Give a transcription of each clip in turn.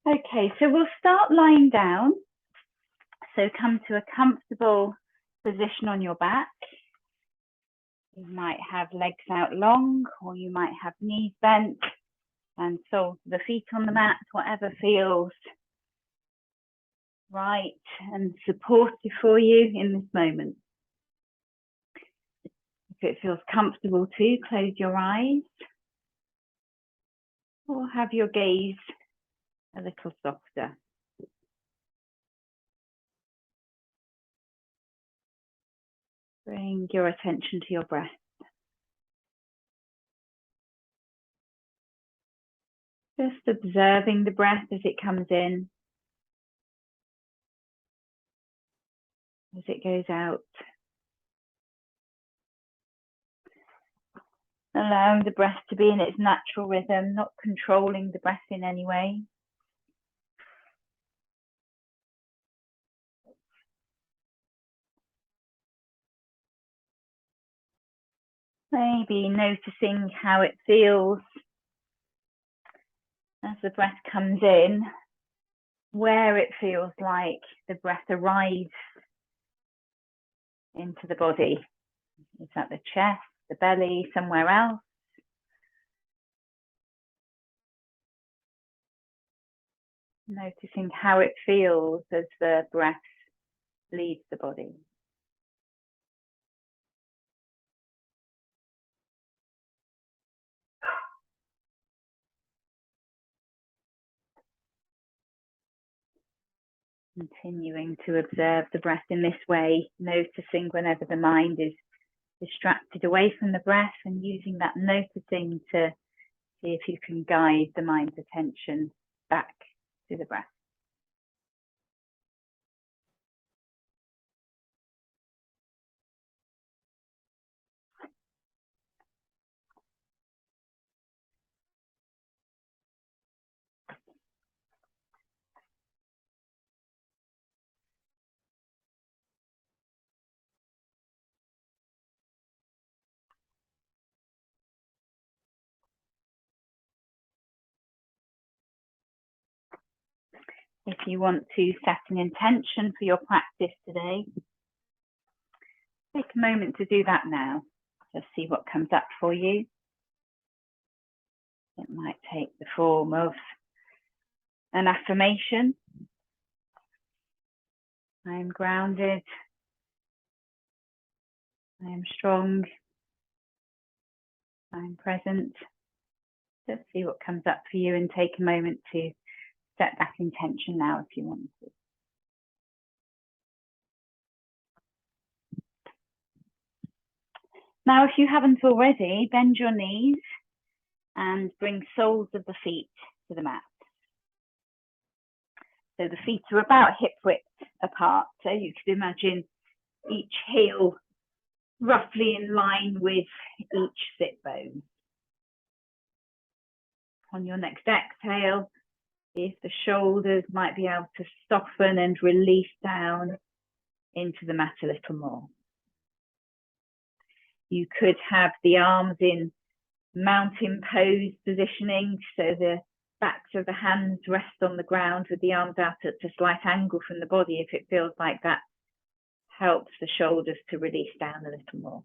Okay, so we'll start lying down. So come to a comfortable position on your back. You might have legs out long, or you might have knees bent and soles of the feet on the mat, whatever feels right and supportive for you in this moment. If it feels comfortable to, close your eyes or have your gaze a little softer. Bring your attention to your breath. Just observing the breath as it comes in, as it goes out. Allowing the breath to be in its natural rhythm, not controlling the breath in any way. Maybe noticing how it feels as the breath comes in, where it feels like the breath arrives into the body. Is that the chest, the belly, somewhere else? Noticing how it feels as the breath leaves the body. Continuing to observe the breath in this way, noticing whenever the mind is distracted away from the breath and using that noticing to see if you can guide the mind's attention back to the breath. If you want to set an intention for your practice today, take a moment to do that now. Just see what comes up for you. It might take the form of an affirmation. I am grounded. I am strong. I am present. Just see what comes up for you and take a moment to set that intention now if you want to. Now, if you haven't already, bend your knees and bring soles of the feet to the mat. So the feet are about hip width apart. So you could imagine each heel roughly in line with each sit bone. On your next exhale, if the shoulders might be able to soften and release down into the mat a little more. You could have the arms in mountain pose positioning, so the backs of the hands rest on the ground with the arms out at a slight angle from the body if it feels like that helps the shoulders to release down a little more.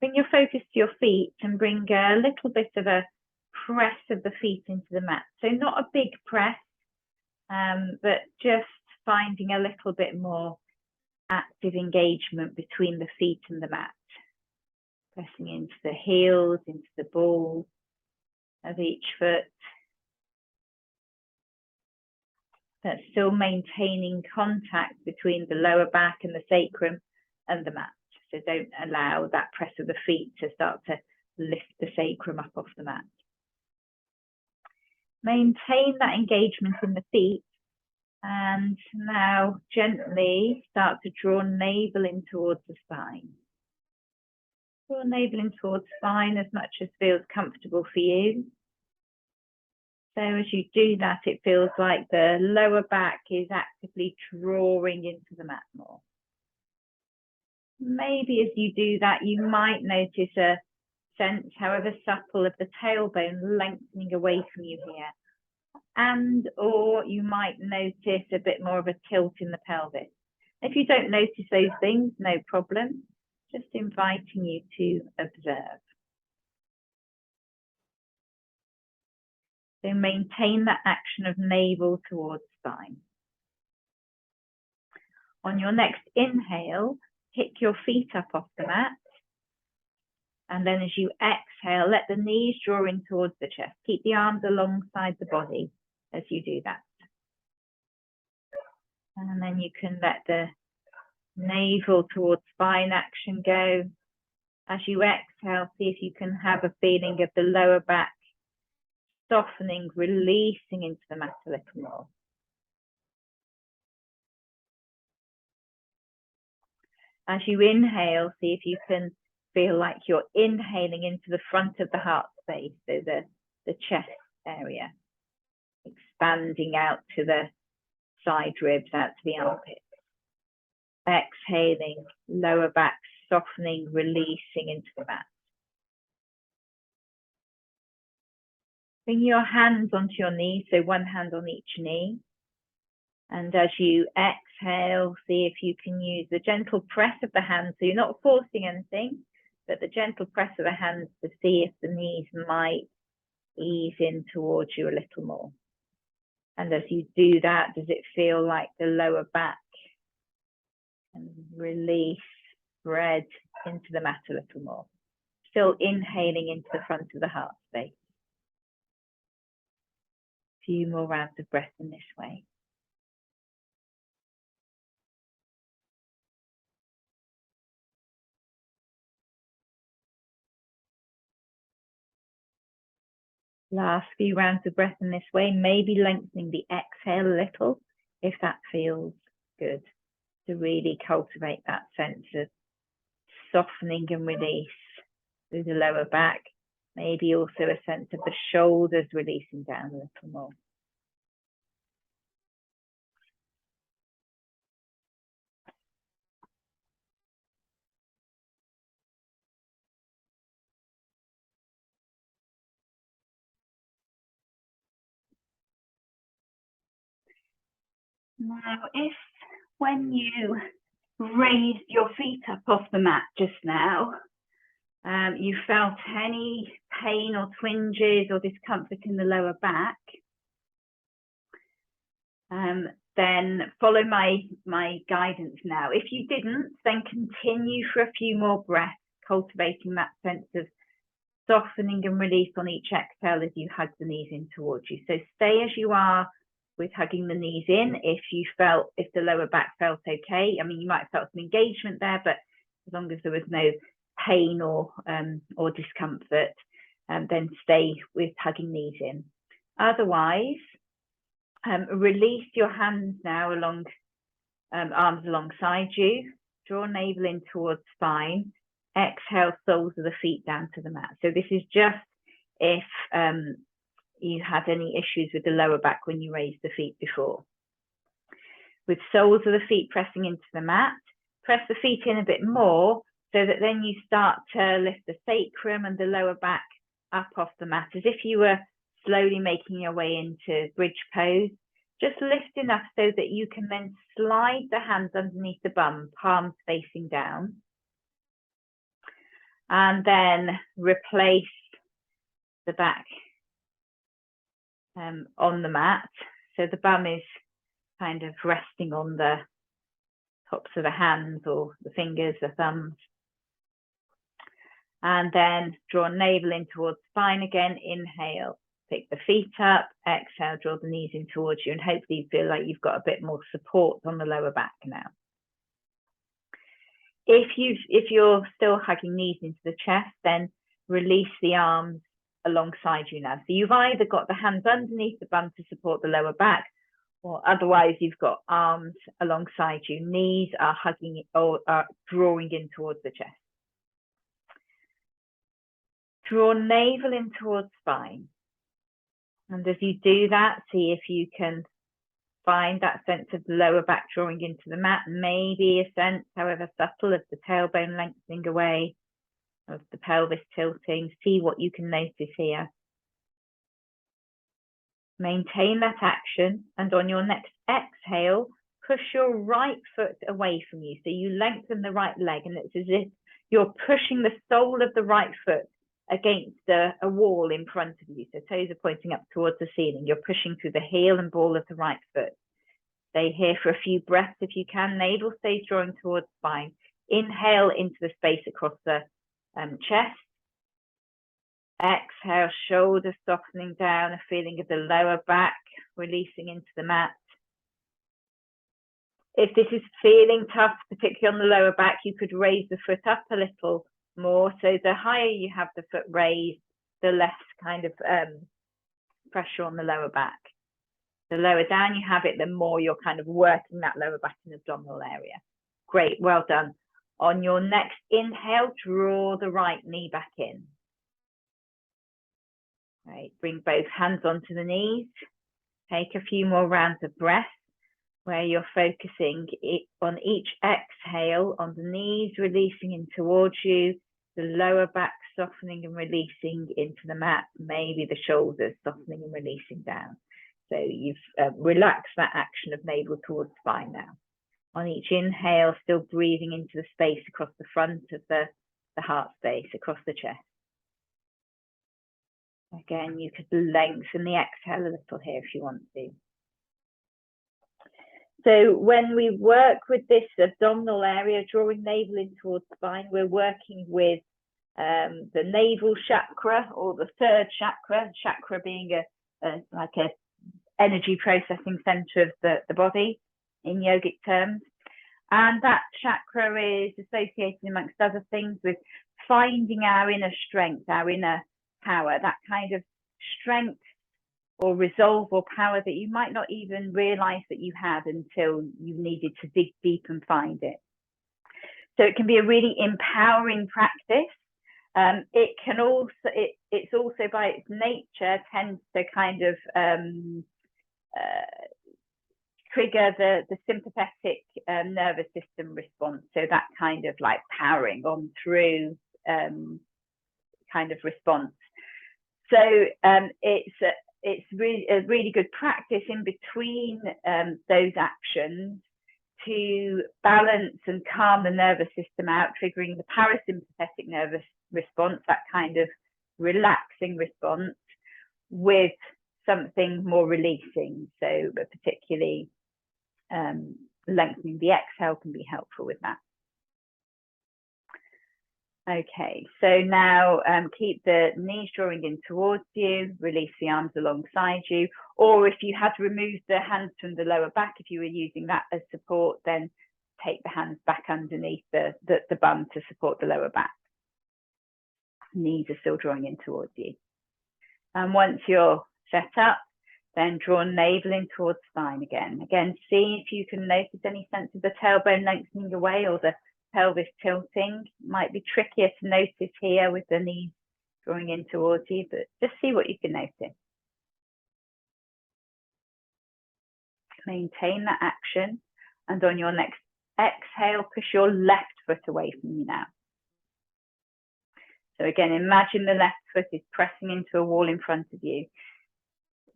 Bring your focus to your feet and bring a little bit of a press of the feet into the mat. So not a big press, but just finding a little bit more active engagement between the feet and the mat. Pressing into the heels, into the ball of each foot. But still maintaining contact between the lower back and the sacrum and the mat. So don't allow that press of the feet to start to lift the sacrum up off the mat. Maintain that engagement in the feet. And now gently start to draw navel in towards the spine. Draw navel in towards spine as much as feels comfortable for you. So as you do that, it feels like the lower back is actively drawing into the mat more. Maybe as you do that, you might notice a sense, however subtle, of the tailbone lengthening away from you here, and or you might notice a bit more of a tilt in the pelvis. If you don't notice those things, no problem. Just inviting you to observe. So maintain that action of navel towards spine. On your next inhale, pick your feet up off the mat. And then as you exhale, let the knees draw in towards the chest. Keep the arms alongside the body as you do that. And then you can let the navel towards spine action go. As you exhale, see if you can have a feeling of the lower back softening, releasing into the mat a little more. As you inhale, see if you can feel like you're inhaling into the front of the heart space, so the chest area, expanding out to the side ribs, out to the armpits. Exhaling, lower back softening, releasing into the mat. Bring your hands onto your knees, so one hand on each knee. And as you exhale, see if you can use the gentle press of the hands, so you're not forcing anything, but the gentle press of the hands to see if the knees might ease in towards you a little more. And as you do that, does it feel like the lower back and release, spread into the mat a little more? Still inhaling into the front of the heart space. A few more rounds of breath in this way. Last few rounds of breath in this way, maybe lengthening the exhale a little if that feels good, to really cultivate that sense of softening and release through the lower back, maybe also a sense of the shoulders releasing down a little more. Now, if when you raised your feet up off the mat just now, you felt any pain or twinges or discomfort in the lower back, then follow my guidance now. If you didn't, then continue for a few more breaths, cultivating that sense of softening and release on each exhale as you hug the knees in towards you. So stay as you are with hugging the knees in. If the lower back felt okay, I mean, you might have felt some engagement there, but as long as there was no pain or discomfort, then stay with hugging knees in. Otherwise, release your hands now along, arms alongside you. Draw navel in towards spine. Exhale, soles of the feet down to the mat. So this is just if you had any issues with the lower back when you raised the feet before. With soles of the feet pressing into the mat, press the feet in a bit more so that then you start to lift the sacrum and the lower back up off the mat, as if you were slowly making your way into bridge pose. Just lift enough so that you can then slide the hands underneath the bum, palms facing down. And then replace the back on the mat. So the bum is kind of resting on the tops of the hands or the fingers, the thumbs. And then draw navel in towards spine again. Inhale, pick the feet up. Exhale, draw the knees in towards you, and hopefully you feel like you've got a bit more support on the lower back now. If you're still hugging knees into the chest, then release the arms alongside you now. So you've either got the hands underneath the bum to support the lower back, or otherwise you've got arms alongside you. Knees are hugging or are drawing in towards the chest. Draw navel in towards spine. And as you do that, see if you can find that sense of the lower back drawing into the mat, maybe a sense, however subtle, of the tailbone lengthening away, of the pelvis tilting. See what you can notice here. Maintain that action, and on your next exhale, push your right foot away from you. So you lengthen the right leg, and it's as if you're pushing the sole of the right foot against a wall in front of you. So toes are pointing up towards the ceiling. You're pushing through the heel and ball of the right foot. Stay here for a few breaths if you can. Navel stays drawing towards spine. Inhale into the space across the chest. Exhale, shoulders softening down, a feeling of the lower back releasing into the mat. If this is feeling tough, particularly on the lower back, you could raise the foot up a little more. So the higher you have the foot raised, the less kind of pressure on the lower back. The lower down you have it, the more you're kind of working that lower back and abdominal area. Great, well done. On your next inhale, draw the right knee back in. Right, bring both hands onto the knees. Take a few more rounds of breath where you're focusing on each exhale on the knees, releasing in towards you, the lower back softening and releasing into the mat, maybe the shoulders softening and releasing down. So you've relaxed that action of navel towards spine now. On each inhale, still breathing into the space across the front of the heart space, across the chest. Again, you could lengthen the exhale a little here if you want to. So when we work with this abdominal area, drawing navel in towards spine, we're working with the navel chakra, or the third chakra, chakra being like a energy processing center of the body in yogic terms. And that chakra is associated, amongst other things, with finding our inner strength, our inner power, that kind of strength or resolve or power that you might not even realize that you had until you needed to dig deep and find it. So it can be a really empowering practice. It can also, it's also by its nature tends to kind of trigger the sympathetic nervous system response. So that kind of like powering on through kind of response. So it's really a really good practice in between those actions to balance and calm the nervous system out, triggering the parasympathetic nervous response, that kind of relaxing response, with something more releasing. So particularly lengthening the exhale can be helpful with that. Okay, so now keep the knees drawing in towards you, release the arms alongside you, or if you had removed the hands from the lower back, if you were using that as support, then take the hands back underneath the bum to support the lower back. Knees are still drawing in towards you. And once you're set up, then draw navel in towards spine again. Again, see if you can notice any sense of the tailbone lengthening away or the pelvis tilting. Might be trickier to notice here with the knees drawing in towards you, but just see what you can notice. Maintain that action, and on your next exhale, push your left foot away from you now. So again, imagine the left foot is pressing into a wall in front of you.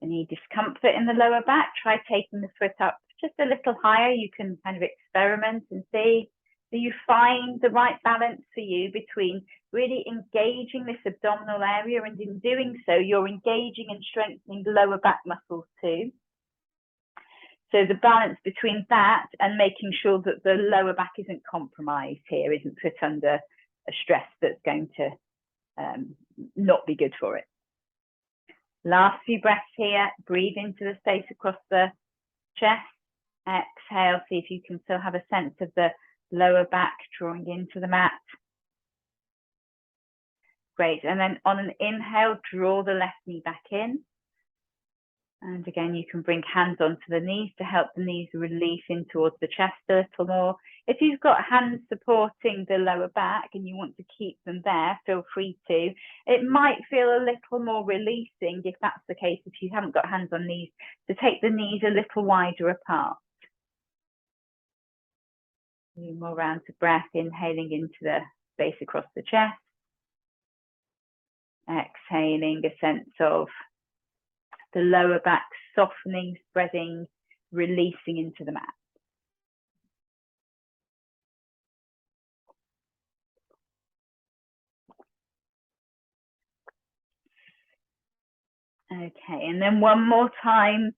Any discomfort in the lower back, try taking the foot up just a little higher. You can kind of experiment and see. So you find the right balance for you between really engaging this abdominal area, and in doing so, you're engaging and strengthening the lower back muscles too. So the balance between that and making sure that the lower back isn't compromised here, isn't put under a stress that's going to not be good for it. Last few breaths here. Breathe into the space across the chest. Exhale, see if you can still have a sense of the lower back drawing into the mat. Great. And then on an inhale, draw the left knee back in. And again, you can bring hands onto the knees to help the knees release in towards the chest a little more. If you've got hands supporting the lower back and you want to keep them there, feel free to. It might feel a little more releasing, if that's the case, if you haven't got hands on knees, to take the knees a little wider apart. A few more rounds of breath, inhaling into the space across the chest. Exhaling a sense of The lower back softening, spreading, releasing into the mat. Okay, and then one more time,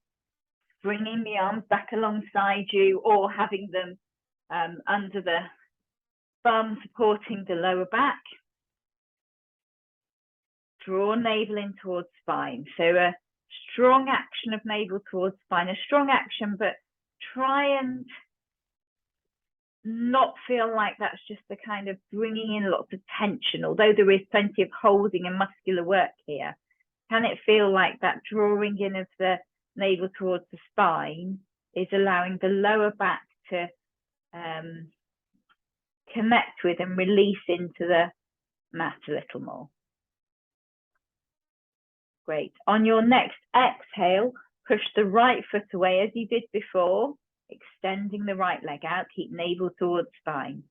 bringing the arms back alongside you or having them under the bum, supporting the lower back. Draw navel in towards spine. So a strong action of navel towards spine, a strong action, but try and not feel like that's just the kind of bringing in lots of tension, although there is plenty of holding and muscular work here. Can it feel like that drawing in of the navel towards the spine is allowing the lower back to connect with and release into the mat a little more? Great. On your next exhale, push the right foot away as you did before, extending the right leg out, keep navel towards spine.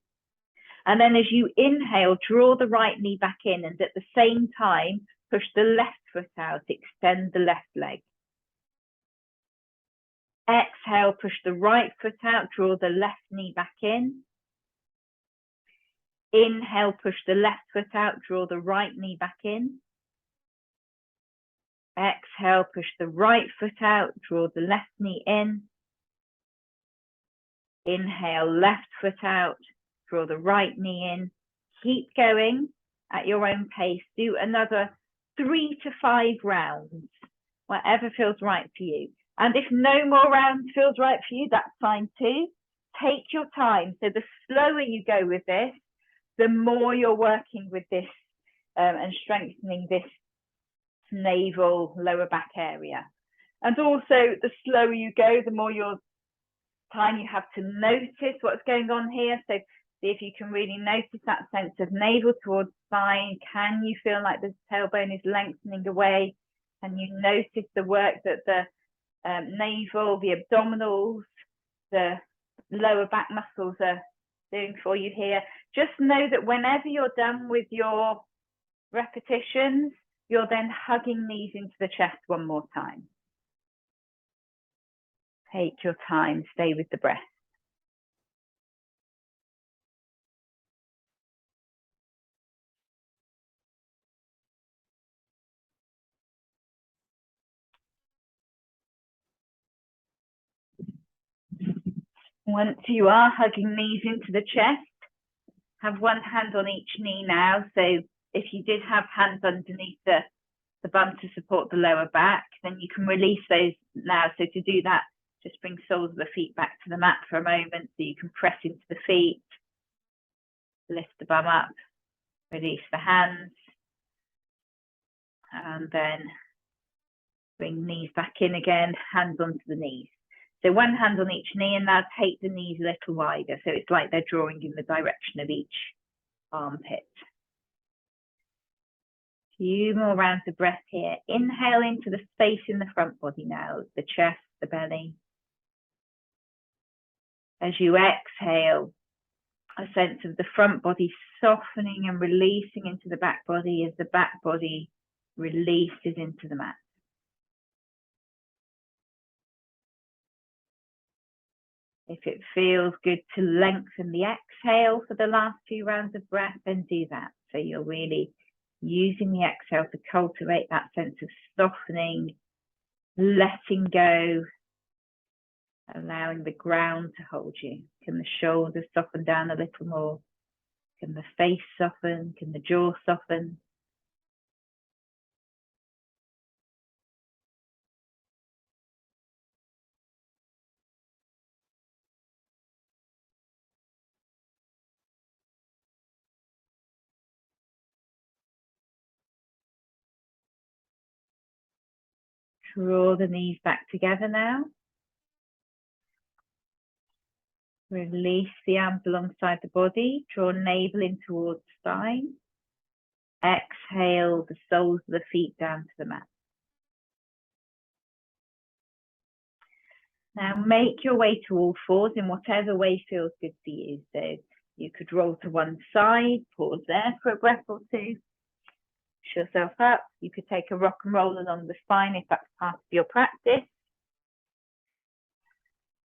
And then as you inhale, draw the right knee back in, and at the same time, push the left foot out, extend the left leg. Exhale, push the right foot out, draw the left knee back in. Inhale, push the left foot out, draw the right knee back in. Exhale, push the right foot out, draw the left knee in. Inhale, left foot out, draw the right knee in. Keep going at your own pace. Do another 3 to 5 rounds, whatever feels right for you. And if no more rounds feels right for you, that's fine too. Take your time. So the slower you go with this, the more you're working with this and strengthening this navel, lower back area. And also the slower you go, the more time you have to notice what's going on here. So see if you can really notice that sense of navel towards spine. Can you feel like the tailbone is lengthening away? Can you notice the work that the navel, the abdominals, the lower back muscles are doing for you here? Just know that whenever you're done with your repetitions, you're then hugging knees into the chest one more time. Take your time, stay with the breath. Once you are hugging knees into the chest, have one hand on each knee now. So if you did have hands underneath the bum to support the lower back, then you can release those now. So to do that, just bring soles of the feet back to the mat for a moment so you can press into the feet, lift the bum up, release the hands, and then bring knees back in again, hands onto the knees. So one hand on each knee, and now take the knees a little wider. So it's like they're drawing in the direction of each armpit. Few more rounds of breath here. Inhale into the space in the front body now, the chest, the belly. As you exhale, a sense of the front body softening and releasing into the back body as the back body releases into the mat. If it feels good to lengthen the exhale for the last few rounds of breath, then do that. So you're really using the exhale to cultivate that sense of softening, letting go, allowing the ground to hold you. Can the shoulders soften down a little more? Can the face soften? Can the jaw soften? Draw the knees back together now. Release the arms alongside the body. Draw navel in towards spine. Exhale the soles of the feet down to the mat. Now make your way to all fours in whatever way feels good for you. So you could roll to one side, pause there for a breath or two. yourself up. You could take a rock and roll along the spine if that's part of your practice.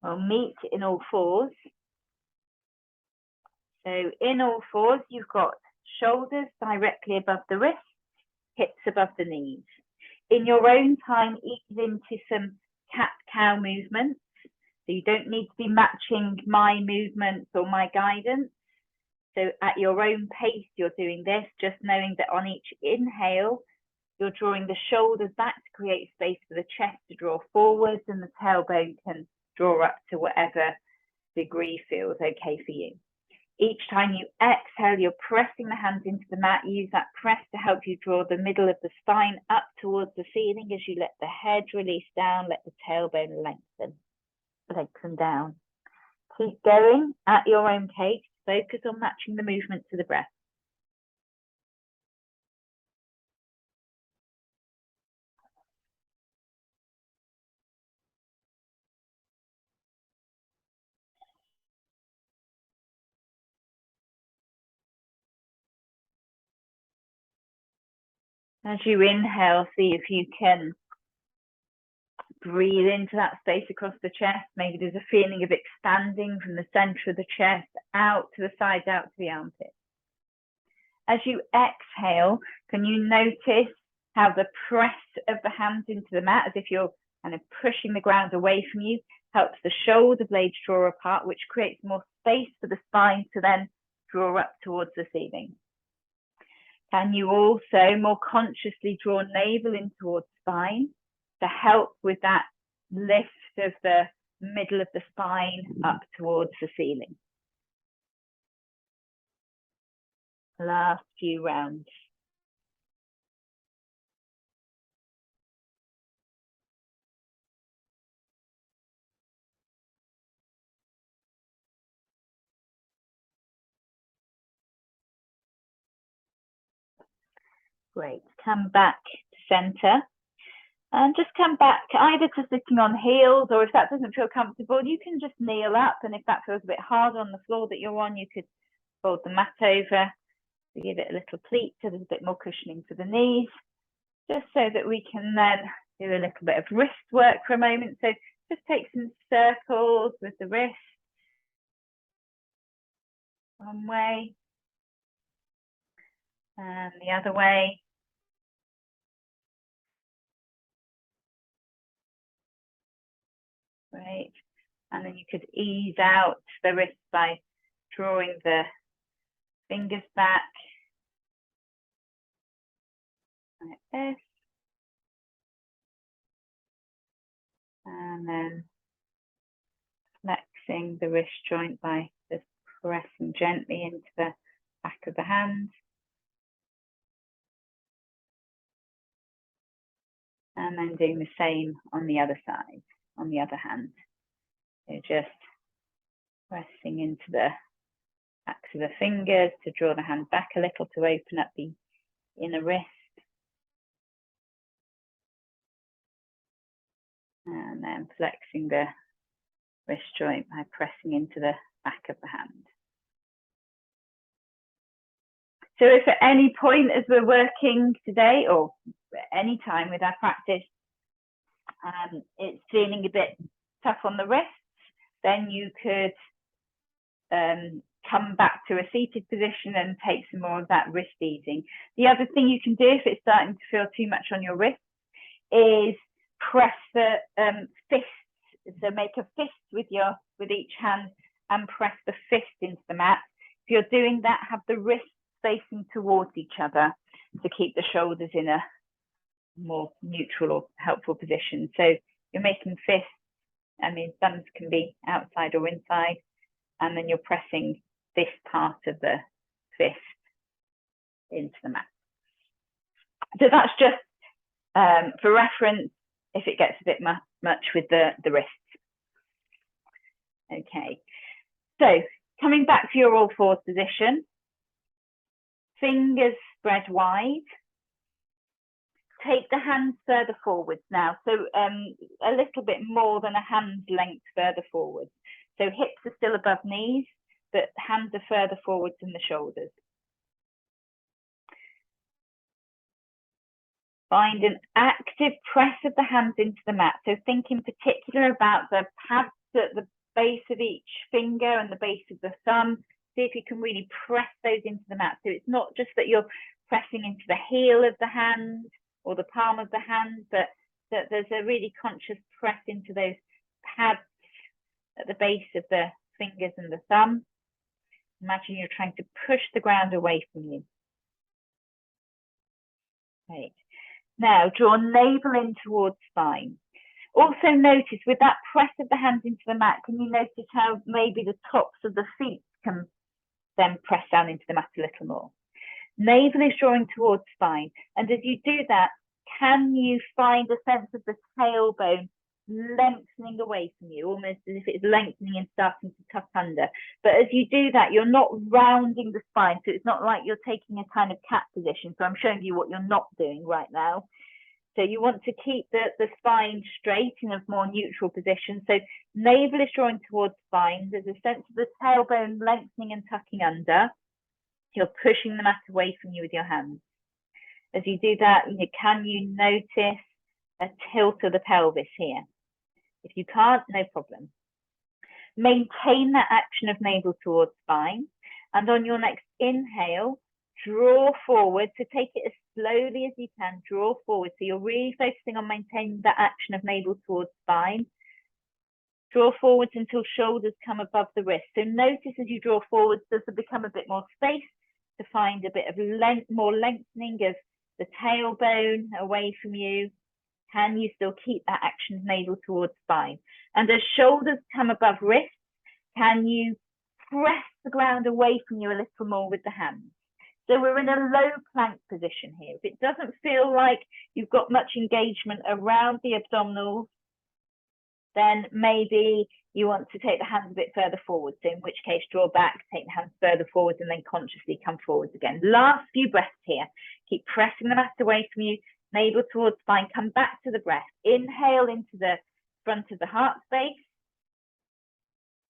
We'll meet in all fours. So in all fours, you've got shoulders directly above the wrists, hips above the knees. In your own time, ease into some cat-cow movements. So you don't need to be matching my movements or my guidance. So at your own pace, you're doing this, just knowing that on each inhale, you're drawing the shoulders back to create space for the chest to draw forwards, and the tailbone can draw up to whatever degree feels okay for you. Each time you exhale, you're pressing the hands into the mat. Use that press to help you draw the middle of the spine up towards the ceiling as you let the head release down, let the tailbone lengthen down. Keep going at your own pace. Focus on matching the movement to the breath. As you inhale, see if you can breathe into that space across the chest. Maybe there's a feeling of expanding from the center of the chest out to the sides, out to the armpits. As you exhale, can you notice how the press of the hands into the mat, as if you're kind of pushing the ground away from you, helps the shoulder blades draw apart, which creates more space for the spine to then draw up towards the ceiling. Can you also more consciously draw navel in towards spine to help with that lift of the middle of the spine up towards the ceiling? Last few rounds. Great. Come back to center. And just come back either to sitting on heels, or if that doesn't feel comfortable, you can just kneel up. And if that feels a bit hard on the floor that you're on, you could fold the mat over to give it a little pleat so there's a bit more cushioning for the knees, just so that we can then do a little bit of wrist work for a moment. So just take some circles with the wrist. One way and the other way. Great. And then you could ease out the wrist by drawing the fingers back like this. And then flexing the wrist joint by just pressing gently into the back of the hand. And then doing the same on the other side, on the other hand. So just pressing into the backs of the fingers to draw the hand back a little to open up the inner wrist. And then flexing the wrist joint by pressing into the back of the hand. So if at any point as we're working today, or at any time with our practice, it's feeling a bit tough on the wrists, then you could come back to a seated position and take some more of that wrist easing. The other thing you can do if it's starting to feel too much on your wrist is press the fists. So make a fist with each hand and press the fist into the mat. If you're doing that, have the wrists facing towards each other to keep the shoulders in a more neutral or helpful position. So you're making fists. I mean, thumbs can be outside or inside, and then you're pressing this part of the fist into the mat. So that's just for reference if it gets a bit much with the wrists. Okay, so coming back to your all fours position, fingers spread wide. Take the hands further forwards now, so a little bit more than a hand's length further forwards. So hips are still above knees, but hands are further forwards than the shoulders. Find an active press of the hands into the mat. So think in particular about the pads at the base of each finger and the base of the thumb. See if you can really press those into the mat. So it's not just that you're pressing into the heel of the hand or the palm of the hand, but that there's a really conscious press into those pads at the base of the fingers and the thumb. Imagine you're trying to push the ground away from you. Great. Now draw navel in towards spine. Also notice with that press of the hands into the mat, can you notice how maybe the tops of the feet can then press down into the mat a little more? Navel is drawing towards spine. And as you do that, can you find a sense of the tailbone lengthening away from you, almost as if it's lengthening and starting to tuck under? But as you do that, you're not rounding the spine, so it's not like you're taking a kind of cat position. So I'm showing you what you're not doing right now. So you want to keep the spine straight in a more neutral position. So navel is drawing towards spine. There's a sense of the tailbone lengthening and tucking under. You're pushing the mat away from you with your hands. As you do that, can you notice a tilt of the pelvis here? If you can't, no problem. Maintain that action of navel towards spine. And on your next inhale, draw forward. So take it as slowly as you can. Draw forward. So you're really focusing on maintaining that action of navel towards spine. Draw forwards until shoulders come above the wrist. So notice as you draw forwards, does there become a bit more space to find a bit of more lengthening of the tailbone away from you? Can you still keep that action of navel towards spine? And as shoulders come above wrists, can you press the ground away from you a little more with the hands? So we're in a low plank position here. If it doesn't feel like you've got much engagement around the abdominals, then maybe you want to take the hands a bit further forward. So in which case, draw back, take the hands further forward, and then consciously come forwards again. Last few breaths here. Keep pressing the mat away from you, navel towards spine. Come back to the breath. Inhale into the front of the heart space.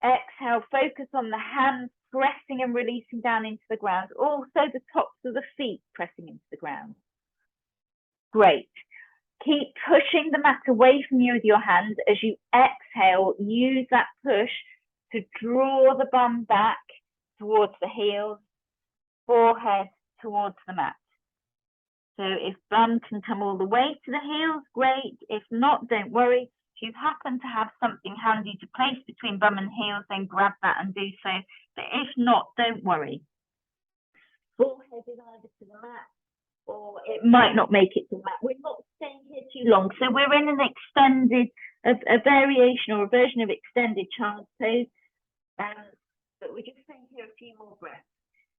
Exhale, focus on the hands pressing and releasing down into the ground. Also the tops of the feet pressing into the ground. Great. Keep pushing the mat away from you with your hands. As you exhale, use that push to draw the bum back towards the heels, forehead towards the mat. So if bum can come all the way to the heels, great. If not, don't worry. If you happen to have something handy to place between bum and heels, then grab that and do so. But if not, don't worry. Forehead is either to the mat, or it might not make it to the mat. We're not staying here too long. So we're in an extended, a variation or a version of extended child's pose. But we're just staying here a few more breaths.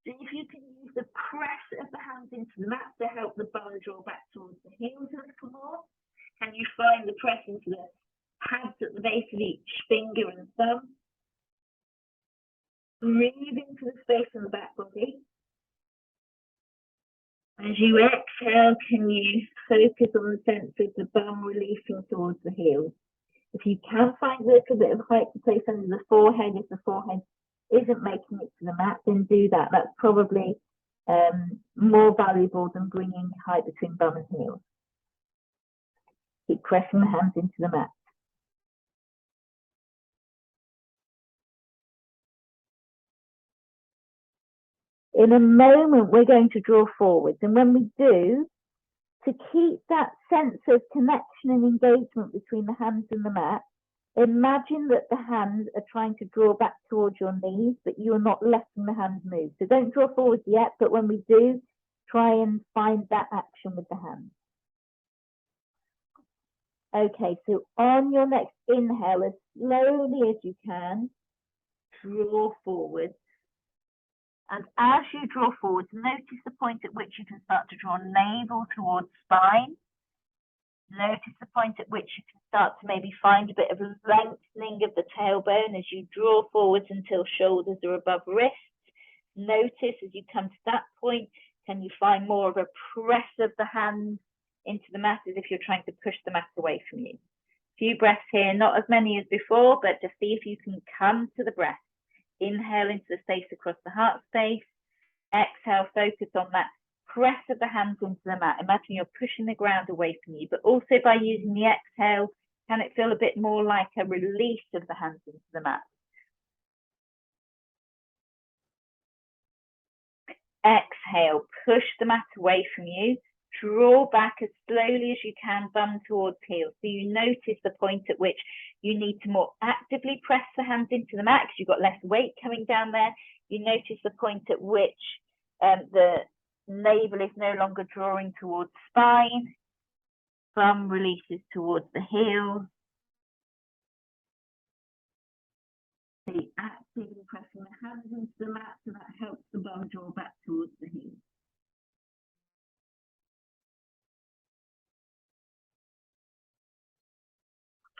So if you can use the press of the hands into the mat to help the bum draw back towards the heels a little more. Can you find the press into the pads at the base of each finger and thumb? Breathe into the space in the back body. As you exhale, can you focus on the sense of the bum releasing towards the heels? If you can find a little bit of height to place under the forehead, if the forehead isn't making it to the mat, then do that. That's probably more valuable than bringing height between bum and heels. Keep pressing the hands into the mat. In a moment, we're going to draw forwards. And when we do, to keep that sense of connection and engagement between the hands and the mat, imagine that the hands are trying to draw back towards your knees, but you're not letting the hands move. So don't draw forwards yet, but when we do, try and find that action with the hands. Okay, so on your next inhale, as slowly as you can, draw forward. And as you draw forward, notice the point at which you can start to draw navel towards spine. Notice the point at which you can start to maybe find a bit of lengthening of the tailbone as you draw forwards until shoulders are above wrists. Notice as you come to that point, can you find more of a press of the hands into the mat as if you're trying to push the mat away from you. A few breaths here, not as many as before, but just see if you can come to the breath. Inhale into the space across the heart space. Exhale, focus on that press of the hands into the mat. Imagine you're pushing the ground away from you, but also by using the exhale, can it feel a bit more like a release of the hands into the mat? Exhale, push the mat away from you. Draw back as slowly as you can, bum towards heel. So you notice the point at which you need to more actively press the hands into the mat because you've got less weight coming down there. You notice the point at which the navel is no longer drawing towards spine. Bum releases towards the heel. So you're actively pressing the hands into the mat, so that helps the bum draw back towards the heel.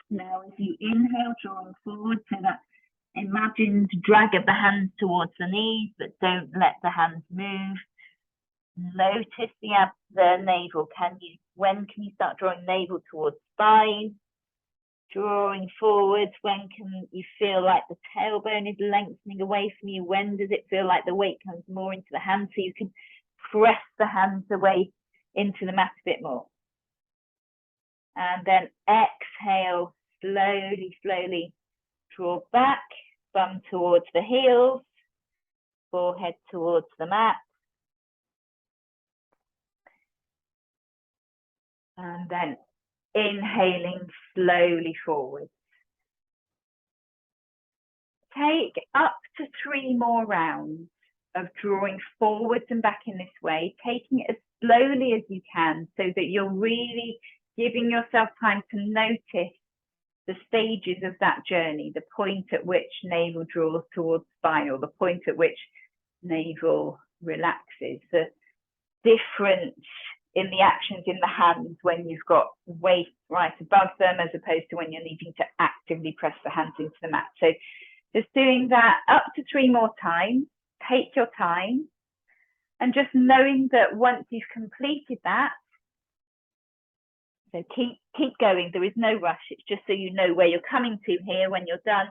Now, as you inhale, drawing forward, so that imagined drag of the hands towards the knees, but don't let the hands move. Notice the navel. When can you start drawing navel towards spine? Drawing forwards. When can you feel like the tailbone is lengthening away from you? When does it feel like the weight comes more into the hands so you can press the hands away into the mat a bit more? And then exhale, slowly draw back, bum towards the heels, forehead towards the mat. And then inhaling slowly forward. Take up to 3 more rounds of drawing forwards and back in this way, taking it as slowly as you can so that you're really giving yourself time to notice the stages of that journey, the point at which navel draws towards spine or the point at which navel relaxes, the difference in the actions in the hands when you've got weight right above them as opposed to when you're needing to actively press the hands into the mat. So just doing that up to 3 more times, take your time, and just knowing that once you've completed that, so keep going, there is no rush, it's just so you know where you're coming to here when you're done.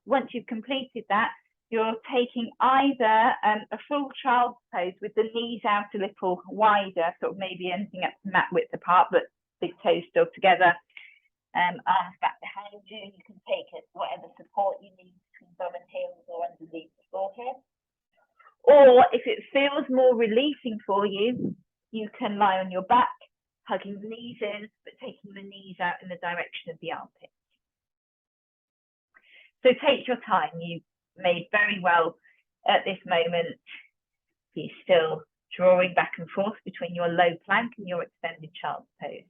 Once you've completed that, you're taking either a full child's pose with the knees out a little wider, sort of maybe anything up to mat width apart, but big toes still together, arms back behind you. You can take whatever support you need between bum and heels or underneath the forehead. Or if it feels more releasing for you, you can lie on your back, hugging the knees in, but taking the knees out in the direction of the armpits. So take your time. You may very well, at this moment, be still drawing back and forth between your low plank and your extended child's pose.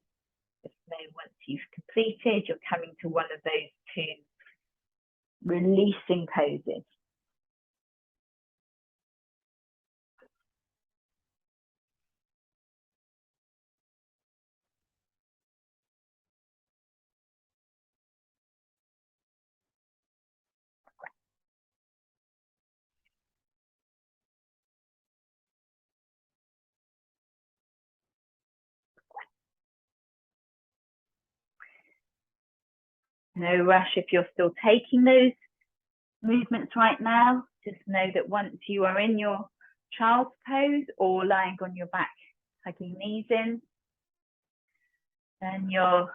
Just know once you've completed, you're coming to one of those 2 releasing poses. No rush if you're still taking those movements right now. Just know that once you are in your child's pose or lying on your back, hugging knees in, then you're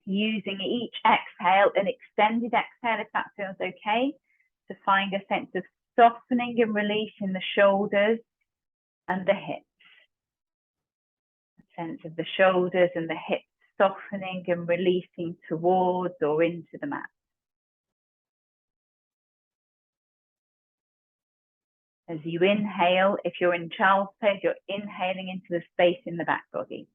using each exhale, an extended exhale if that feels okay, to find a sense of softening and release in the shoulders and the hips. A sense of the shoulders and the hips softening and releasing towards or into the mat. As you inhale, if you're in child's pose, you're inhaling into the space in the back body.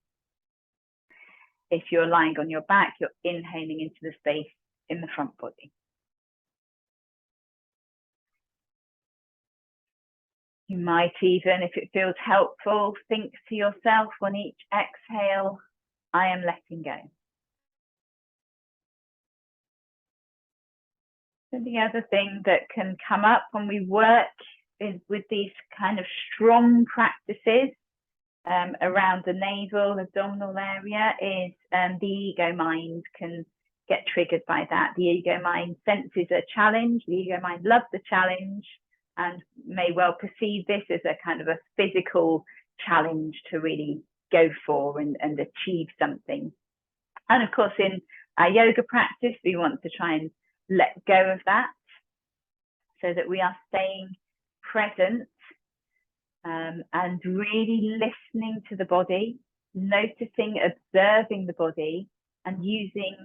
If you're lying on your back, you're inhaling into the space in the front body. You might even, if it feels helpful, think to yourself on each exhale, I am letting go. So the other thing that can come up when we work is with these kind of strong practices around the navel, abdominal area, is the ego mind can get triggered by that. The ego mind senses a challenge. The ego mind loves the challenge and may well perceive this as a kind of a physical challenge to really go for and achieve something. And of course, in our yoga practice, we want to try and let go of that so that we are staying present and really listening to the body, noticing, observing the body, and using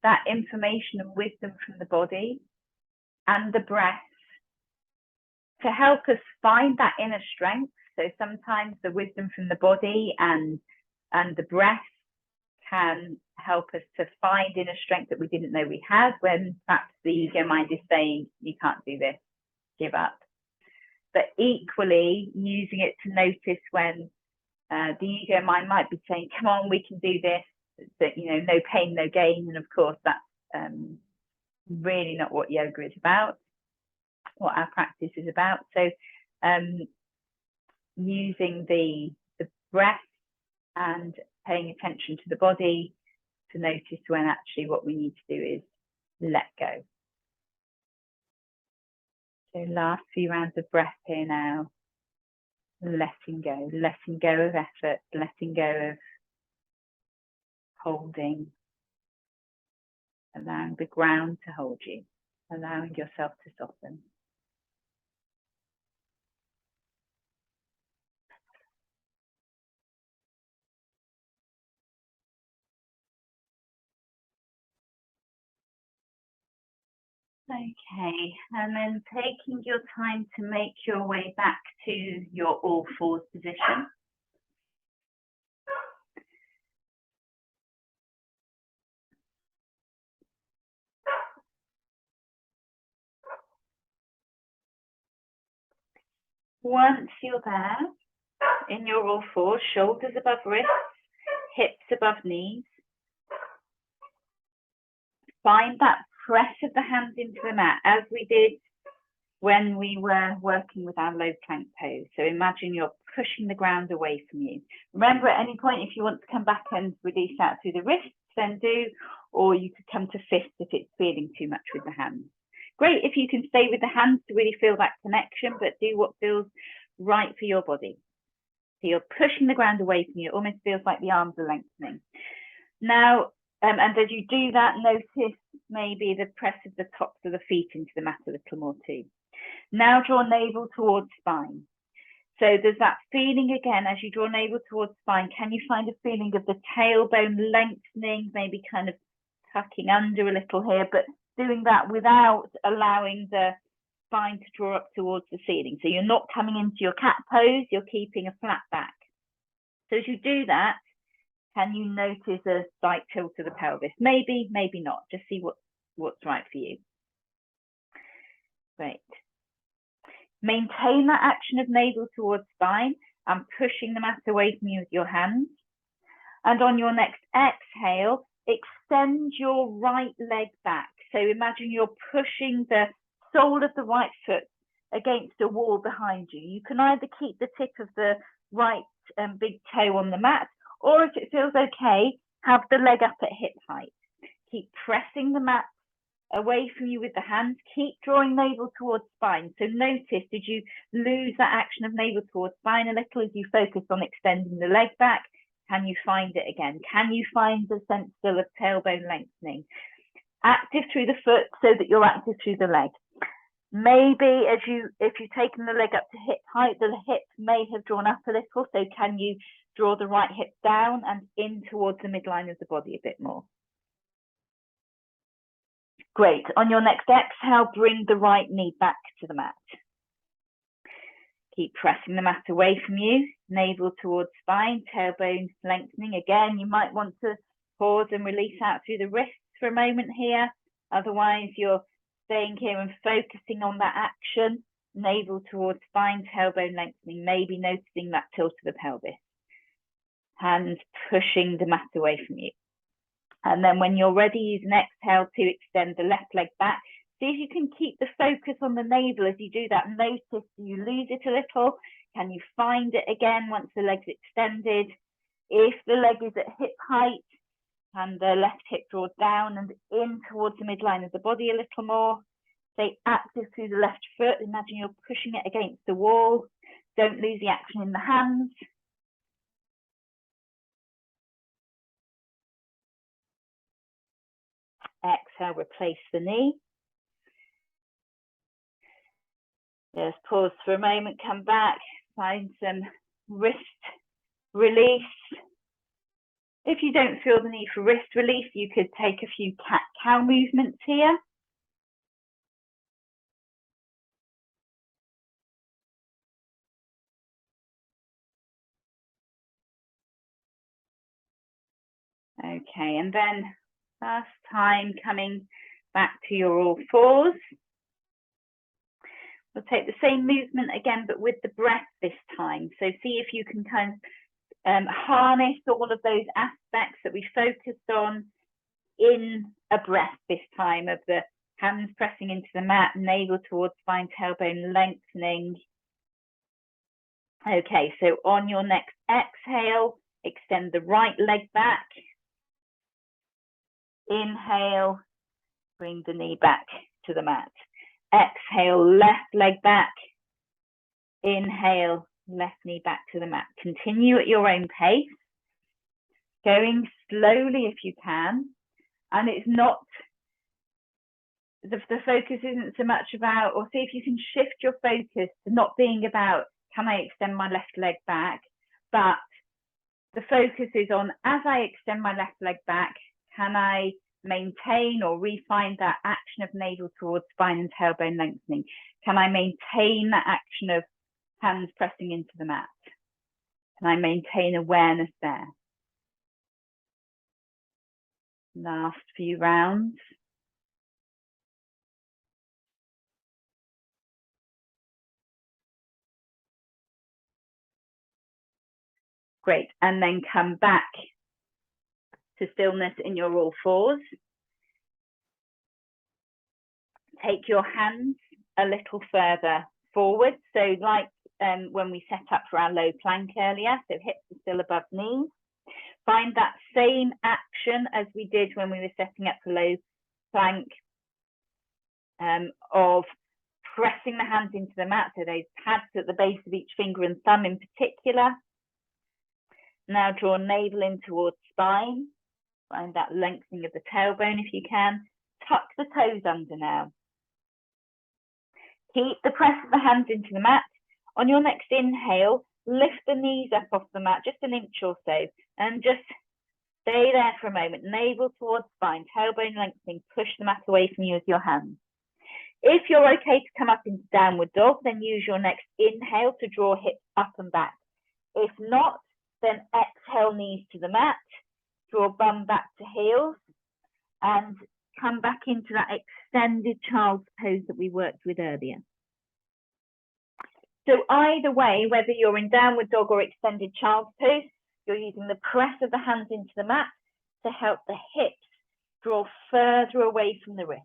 that information and wisdom from the body and the breath to help us find that inner strength. So sometimes the wisdom from the body and the breath can help us to find inner strength that we didn't know we had, when perhaps the ego mind is saying, you can't do this, give up. But equally, using it to notice when the ego mind might be saying, come on, we can do this, that, you know, no pain, no gain. And of course, that's really not what yoga is about, what our practice is about. So using the breath and paying attention to the body to notice when actually what we need to do is let go. So last few rounds of breath here now. Letting go of effort, letting go of holding, allowing the ground to hold you, allowing yourself to soften. Okay, and then taking your time to make your way back to your all fours position. Once you're there, in your all fours, shoulders above wrists, hips above knees, find that press of the hands into the mat as we did when we were working with our low plank pose. So imagine you're pushing the ground away from you. Remember, at any point, if you want to come back and release out through the wrists, then do, or you could come to fist if it's feeling too much with the hands. Great if you can stay with the hands to really feel that connection, but do what feels right for your body. So you're pushing the ground away from you. It almost feels like the arms are lengthening. Now, and as you do that, notice maybe the press of the tops of the feet into the mat a little more too. Now draw navel towards spine. So there's that feeling again as you draw navel towards spine. Can you find a feeling of the tailbone lengthening, maybe kind of tucking under a little here, but doing that without allowing the spine to draw up towards the ceiling. So you're not coming into your cat pose, you're keeping a flat back. So as you do that, can you notice a slight tilt of the pelvis? Maybe, maybe not. Just see what's right for you. Great. Maintain that action of navel towards spine and pushing the mat away from you with your hands. And on your next exhale, extend your right leg back. So imagine you're pushing the sole of the right foot against a wall behind you. You can either keep the tip of the right big toe on the mat, or if it feels okay, have the leg up at hip height. Keep pressing the mat away from you with the hands. Keep drawing navel towards spine. So notice, did you lose that action of navel towards spine a little as you focus on extending the leg back? Can you find it again? Can you find the sense still of tailbone lengthening? Active through the foot so that you're active through the leg. Maybe if you've taken the leg up to hip height, the hip may have drawn up a little. So can you draw the right hip down and in towards the midline of the body a bit more? Great. On your next exhale, bring the right knee back to the mat. Keep pressing the mat away from you, navel towards spine, tailbone lengthening. Again, you might want to pause and release out through the wrists for a moment here. Otherwise, you're staying here and focusing on that action, navel towards spine, tailbone lengthening, maybe noticing that tilt of the pelvis. Hands pushing the mat away from you. And then when you're ready, use an exhale to extend the left leg back. See if you can keep the focus on the navel as you do that. Notice, do you lose it a little? Can you find it again once the leg's extended? If the leg is at hip height and the left hip draws down and in towards the midline of the body a little more, stay active through the left foot. Imagine you're pushing it against the wall. Don't lose the action in the hands. exhale, replace the knee. Just pause for a moment, come back, find some wrist release. If you don't feel the need for wrist release, you could take a few cat-cow movements here. Okay, and then last time coming back to your all fours. We'll take the same movement again, but with the breath this time. So see if you can kind of harness all of those aspects that we focused on in a breath this time, of the hands pressing into the mat, navel towards spine, tailbone lengthening. Okay, so on your next exhale, extend the right leg back. Inhale, bring the knee back to the mat. Exhale, left leg back. Inhale, left knee back to the mat. Continue at your own pace, going slowly if you can. And it's not, the focus isn't so much about, or see if you can shift your focus to not being about, can I extend my left leg back? But the focus is on, as I extend my left leg back, can I maintain or refine that action of navel towards spine and tailbone lengthening? Can I maintain that action of hands pressing into the mat? Can I maintain awareness there? Last few rounds. Great, and then come back to stillness in your all fours. Take your hands a little further forward. So like when we set up for our low plank earlier, so hips are still above knees. Find that same action as we did when we were setting up for low plank, of pressing the hands into the mat, so those pads at the base of each finger and thumb in particular. Now draw navel in towards spine. Find that lengthening of the tailbone if you can. Tuck the toes under now. Keep the press of the hands into the mat. On your next inhale, lift the knees up off the mat, just an inch or so, and just stay there for a moment. Navel towards spine, tailbone lengthening, push the mat away from you with your hands. If you're okay to come up into downward dog, then use your next inhale to draw hips up and back. If not, then exhale, knees to the mat, draw bum back to heels, and come back into that extended child's pose that we worked with earlier. So either way, whether you're in downward dog or extended child's pose, you're using the press of the hands into the mat to help the hips draw further away from the wrist.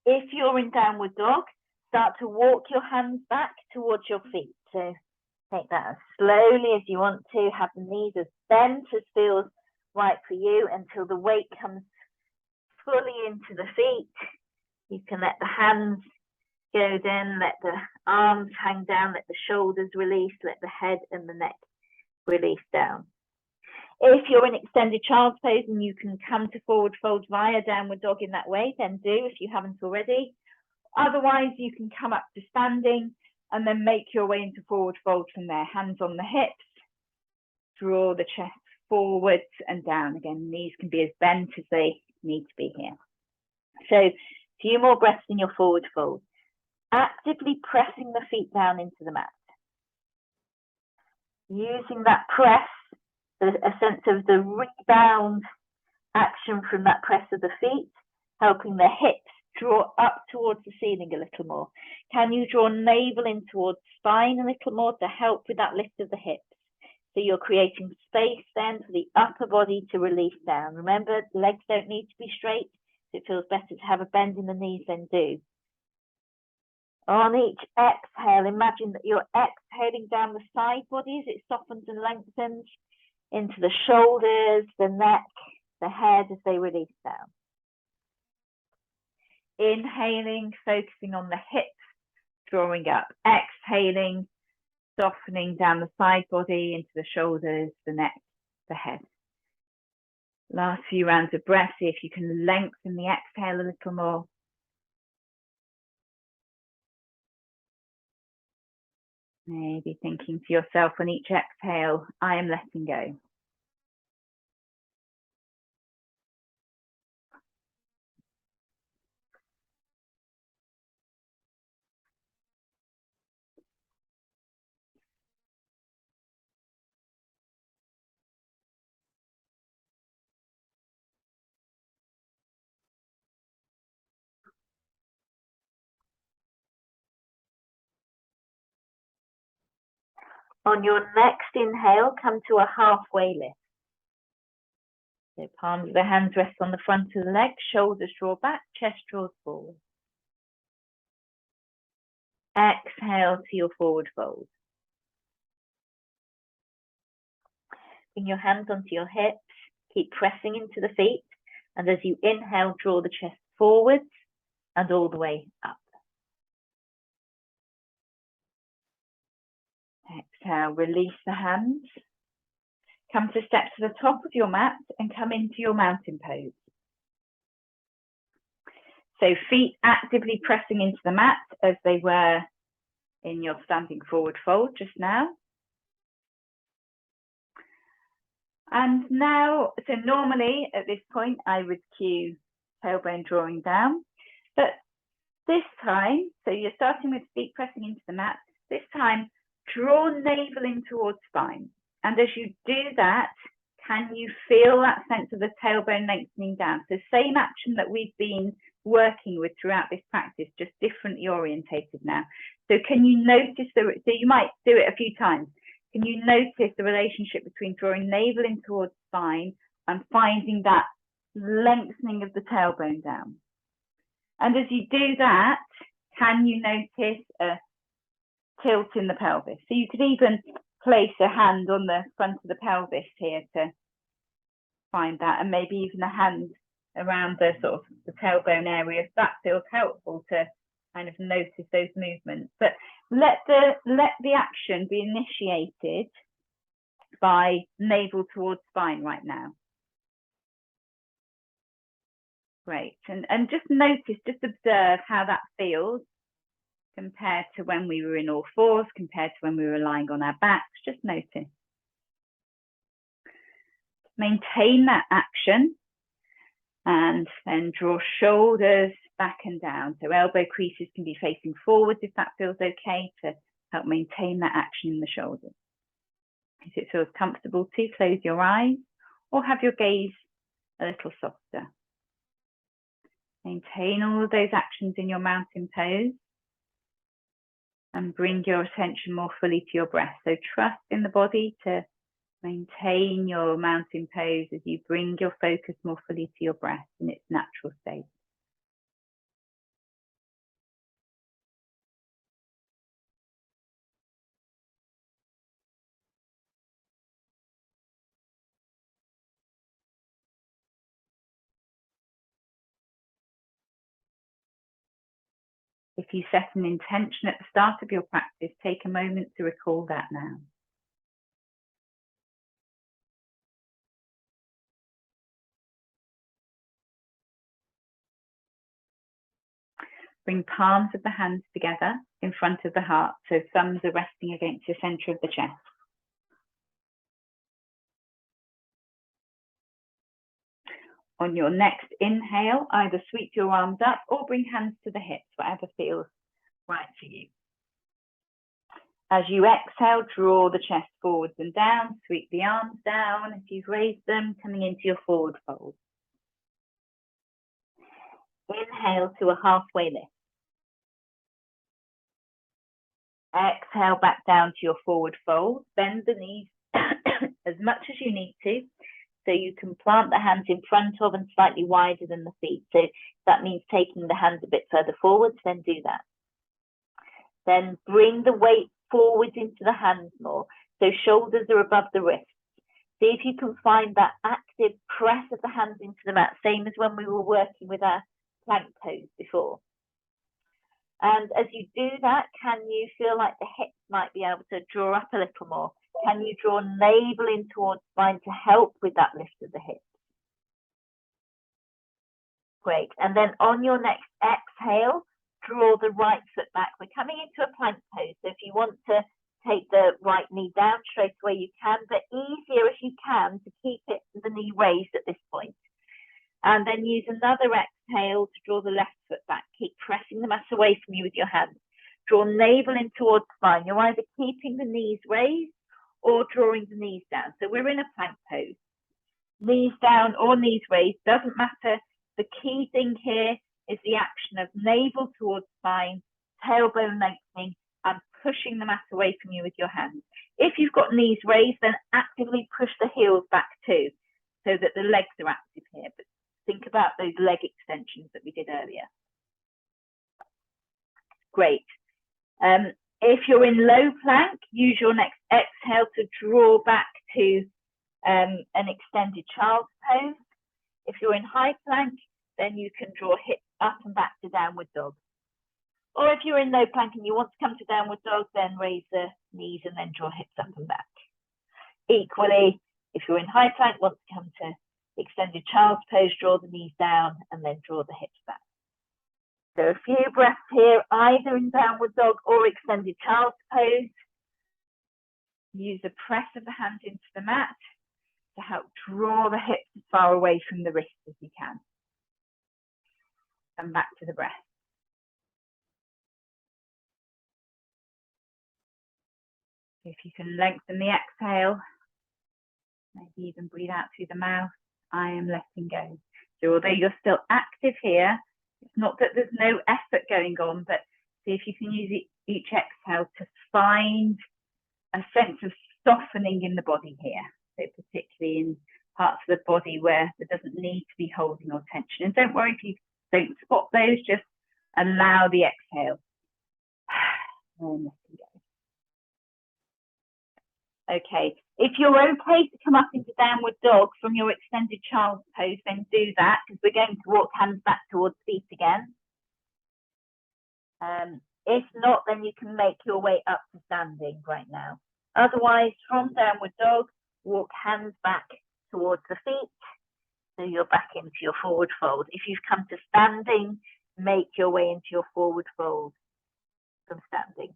If you're in downward dog, start to walk your hands back towards your feet. So take that as slowly as you want to. Have the knees as bent as feels right for you until the weight comes fully into the feet. You can let the hands go down, let the arms hang down, let the shoulders release, let the head and the neck release down. If you're in extended child's pose and you can come to forward fold via downward dog in that way, then do if you haven't already. Otherwise, you can come up to standing and then make your way into forward fold from there. Hands on the hips, draw the chest forwards and down. Again, knees can be as bent as they need to be here. So a few more breaths in your forward fold. Actively pressing the feet down into the mat. Using that press, a sense of the rebound action from that press of the feet, helping the hips draw up towards the ceiling a little more. Can you draw navel in towards spine a little more to help with that lift of the hips? So you're creating space then for the upper body to release down. Remember, legs don't need to be straight. So it feels better to have a bend in the knees than do. On each exhale, imagine that you're exhaling down the side body as it softens and lengthens into the shoulders, the neck, the head as they release down. Inhaling, focusing on the hips, drawing up. Exhaling, Softening down the side body into the shoulders, the neck, the head. Last few rounds of breath, see if you can lengthen the exhale a little more. Maybe thinking to yourself on each exhale, I am letting go. On your next inhale, come to a halfway lift. So palms of the hands rest on the front of the legs, shoulders draw back, chest draws forward. Exhale to your forward fold. Bring your hands onto your hips, keep pressing into the feet, and as you inhale, draw the chest forwards and all the way up. Exhale, release the hands. Come to step to the top of your mat and come into your mountain pose. So feet actively pressing into the mat as they were in your standing forward fold just now. And now, so normally at this point, I would cue tailbone drawing down, but this time, so you're starting with feet pressing into the mat, this time, draw navel in towards spine. And as you do that, can you feel that sense of the tailbone lengthening down? So same action that we've been working with throughout this practice, just differently orientated now. So can you notice, so you might do it a few times. Can you notice the relationship between drawing navel in towards spine and finding that lengthening of the tailbone down? And as you do that, can you notice a tilt in the pelvis? So you could even place a hand on the front of the pelvis here to find that, and maybe even a hand around the sort of the tailbone area if that feels helpful to kind of notice those movements. But let the action be initiated by navel towards spine right now. Great. And just notice, just observe how that feels compared to when we were in all fours, compared to when we were lying on our backs. Just notice. Maintain that action and then draw shoulders back and down. So elbow creases can be facing forwards if that feels okay, to help maintain that action in the shoulders. If it feels comfortable to, close your eyes or have your gaze a little softer. Maintain all of those actions in your mountain pose and bring your attention more fully to your breath. So trust in the body to maintain your mountain pose as you bring your focus more fully to your breath in its natural state. If you set an intention at the start of your practice, take a moment to recall that now. Bring palms of the hands together in front of the heart, so thumbs are resting against the center of the chest. On your next inhale, either sweep your arms up or bring hands to the hips, whatever feels right for you. As you exhale, draw the chest forwards and down, sweep the arms down if you've raised them, coming into your forward fold. Inhale to a halfway lift. Exhale back down to your forward fold. Bend the knees as much as you need to, so you can plant the hands in front of and slightly wider than the feet. So that means taking the hands a bit further forwards, then do that. Then bring the weight forwards into the hands more, so shoulders are above the wrists. See if you can find that active press of the hands into the mat, same as when we were working with our plank pose before. And as you do that, can you feel like the hips might be able to draw up a little more? Can you draw navel in towards spine to help with that lift of the hips? Great. And then on your next exhale, draw the right foot back. We're coming into a plank pose. So if you want to take the right knee down straight away, you can, but easier if you can to keep it the knee raised at this point. And then use another exhale to draw the left foot back. Keep pressing the mat away from you with your hands. Draw navel in towards spine. You're either keeping the knees raised or drawing the knees down. So we're in a plank pose. Knees down or knees raised, doesn't matter. The key thing here is the action of navel towards spine, tailbone lengthening, and pushing the mat away from you with your hands. If you've got knees raised, then actively push the heels back too, so that the legs are active here. But think about those leg extensions that we did earlier. Great. If you're in low plank, use your next exhale to draw back to an extended child's pose. If you're in high plank, then you can draw hips up and back to downward dog. Or if you're in low plank and you want to come to downward dog, then raise the knees and then draw hips up and back. Equally, if you're in high plank, want to come to extended child's pose, draw the knees down and then draw the hips back. So a few breaths here, either in downward dog or extended child's pose. Use the press of the hands into the mat to help draw the hips as far away from the wrists as you can. And back to the breath. If you can lengthen the exhale, maybe even breathe out through the mouth, I am letting go. So although you're still active here, it's not that there's no effort going on, but see if you can use each exhale to find a sense of softening in the body here. So particularly in parts of the body where there doesn't need to be holding or tension. And don't worry if you don't spot those, just allow the exhale. And letting go. Okay, if you're okay to come up into downward dog from your extended child's pose, then do that, because we're going to walk hands back towards feet again. If not, then you can make your way up to standing right now. Otherwise, from downward dog, walk hands back towards the feet, so you're back into your forward fold. If you've come to standing, make your way into your forward fold from standing.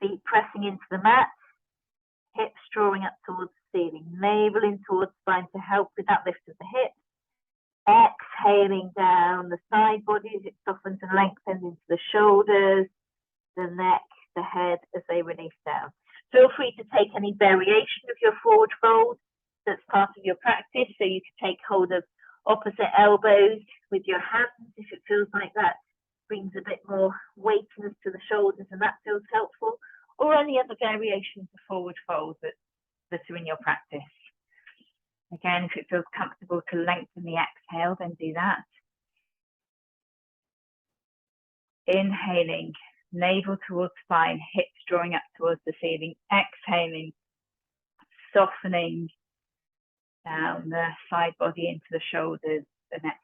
Feet pressing into the mat, hips drawing up towards the ceiling, navel in towards spine to help with that lift of the hips. Exhaling down the side body as it softens and lengthens into the shoulders, the neck, the head as they release down. Feel free to take any variation of your forward fold that's part of your practice. So you can take hold of opposite elbows with your hands if it feels like that brings a bit more weightiness to the shoulders and that feels helpful, or any other variations of forward fold that are in your practice. Again, if it feels comfortable to lengthen the exhale, then do that. Inhaling, navel towards spine, hips drawing up towards the ceiling. Exhaling, softening down the side body into the shoulders, the neck.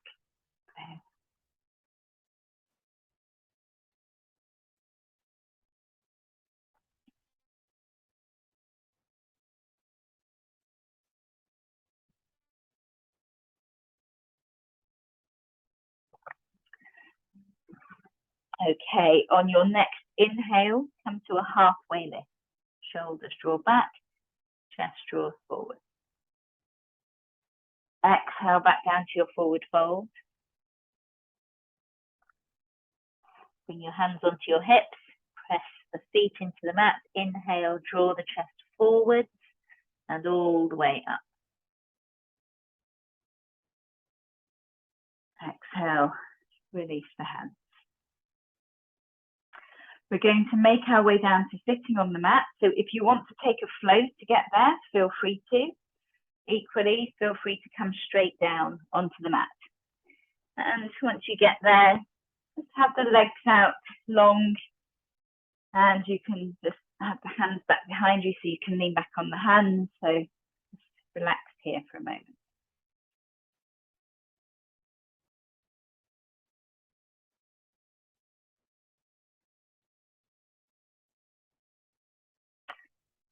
Okay, on your next inhale, come to a halfway lift. Shoulders draw back, chest draws forward. Exhale back down to your forward fold. Bring your hands onto your hips, press the feet into the mat. Inhale, draw the chest forwards and all the way up. Exhale, release the hands. We're going to make our way down to sitting on the mat. So if you want to take a float to get there, feel free to. Equally, feel free to come straight down onto the mat. And once you get there, just have the legs out long, and you can just have the hands back behind you so you can lean back on the hands. So just relax here for a moment.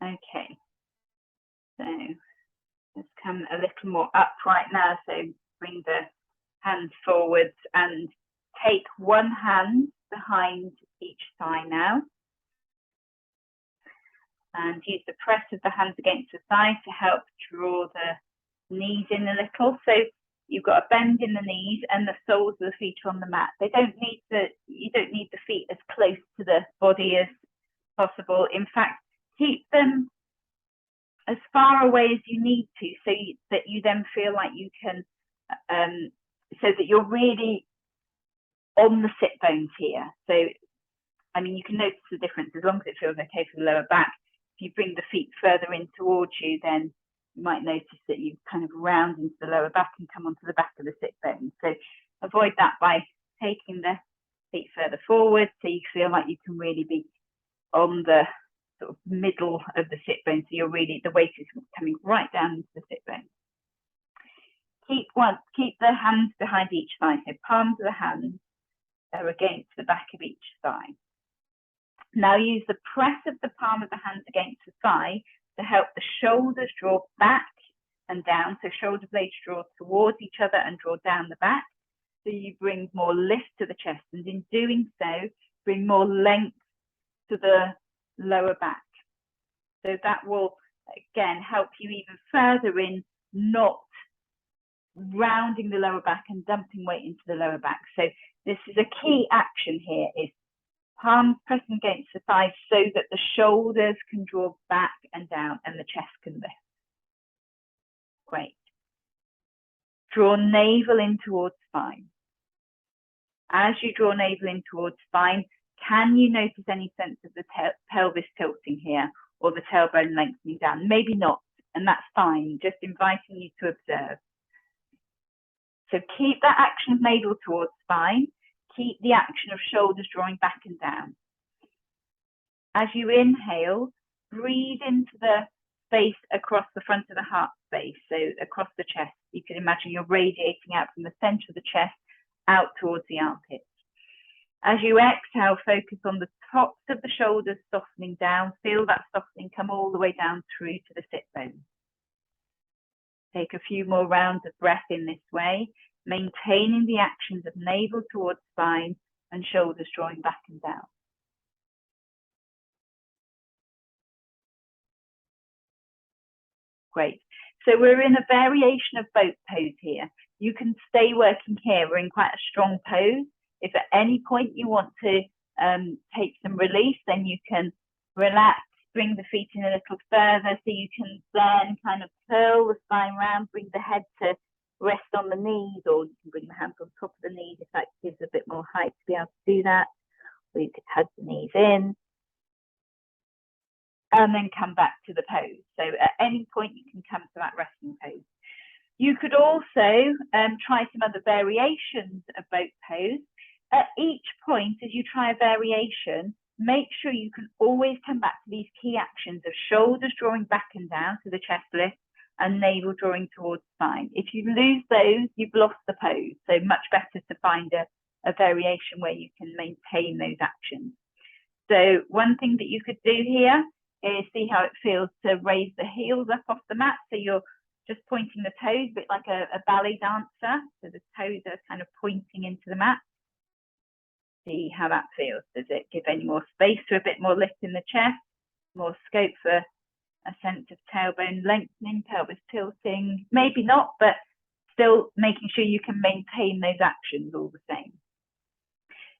Okay, so let's come a little more upright now. So bring the hands forwards and take one hand behind each thigh now. And use the press of the hands against the thigh to help draw the knees in a little. So you've got a bend in the knees and the soles of the feet are on the mat. You don't need the feet as close to the body as possible. In fact, keep them as far away as you need to, so that you then feel like you can, so that you're really on the sit bones here. So, I mean, you can notice the difference as long as it feels okay for the lower back. If you bring the feet further in towards you, then you might notice that you kind of round into the lower back and come onto the back of the sit bones. So avoid that by taking the feet further forward, so you feel like you can really be on the sort of middle of the sit bone, so you're really, the weight is coming right down into the sit bone. Keep the hands behind each thigh, so palms of the hands are against the back of each thigh. Now use the press of the palm of the hand against the thigh to help the shoulders draw back and down. So shoulder blades draw towards each other and draw down the back. So you bring more lift to the chest, and in doing so, bring more length to the lower back. So that will, again, help you even further in not rounding the lower back and dumping weight into the lower back. So this is a key action here, is palms pressing against the thighs so that the shoulders can draw back and down and the chest can lift. Great. Draw navel in towards spine. As you draw navel in towards spine, can you notice any sense of the pelvis tilting here or the tailbone lengthening down? Maybe not, and that's fine, just inviting you to observe. So keep that action of navel towards spine. Keep the action of shoulders drawing back and down. As you inhale, breathe into the space across the front of the heart space, so across the chest. You can imagine you're radiating out from the center of the chest out towards the armpits. As you exhale, focus on the tops of the shoulders softening down. Feel that softening come all the way down through to the sit bone. Take a few more rounds of breath in this way, maintaining the actions of navel towards spine and shoulders drawing back and down. Great. So we're in a variation of boat pose here. You can stay working here. We're in quite a strong pose. If at any point you want to take some release, then you can relax, bring the feet in a little further, so you can then kind of curl the spine round, bring the head to rest on the knees, or you can bring the hands on top of the knees if that gives a bit more height to be able to do that. Or you could hug the knees in and then come back to the pose. So at any point you can come to that resting pose. You could also try some other variations of boat pose. At each point, as you try a variation, make sure you can always come back to these key actions of shoulders drawing back and down to the chest lift and navel drawing towards spine. If you lose those, you've lost the pose. So much better to find a variation where you can maintain those actions. So one thing that you could do here is see how it feels to raise the heels up off the mat. So you're just pointing the toes, a bit like a ballet dancer. So the toes are kind of pointing into the mat. See how that feels. Does it give any more space to a bit more lift in the chest, more scope for a sense of tailbone lengthening, pelvis tilting? Maybe not, but still making sure you can maintain those actions all the same.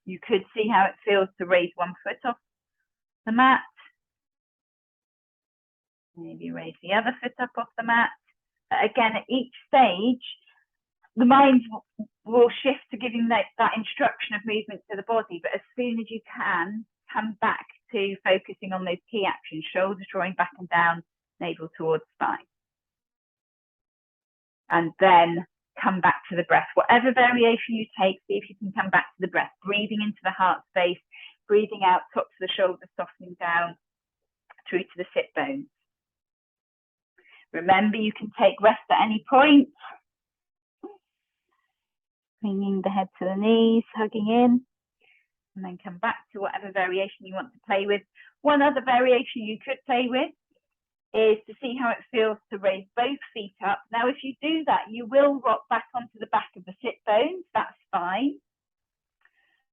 You could see how it feels to raise one foot off the mat. Maybe raise the other foot up off the mat. Again, at each stage, the mind will shift to giving that instruction of movement to the body, but as soon as you can, come back to focusing on those key actions, shoulders drawing back and down, navel towards spine. And then come back to the breath. Whatever variation you take, see if you can come back to the breath, breathing into the heart space, breathing out, tops of the shoulders softening down through to the sit bones. Remember, you can take rest at any point. Bringing the head to the knees, hugging in, and then come back to whatever variation you want to play with. One other variation you could play with is to see how it feels to raise both feet up. Now, if you do that, you will rock back onto the back of the sit bones. That's fine.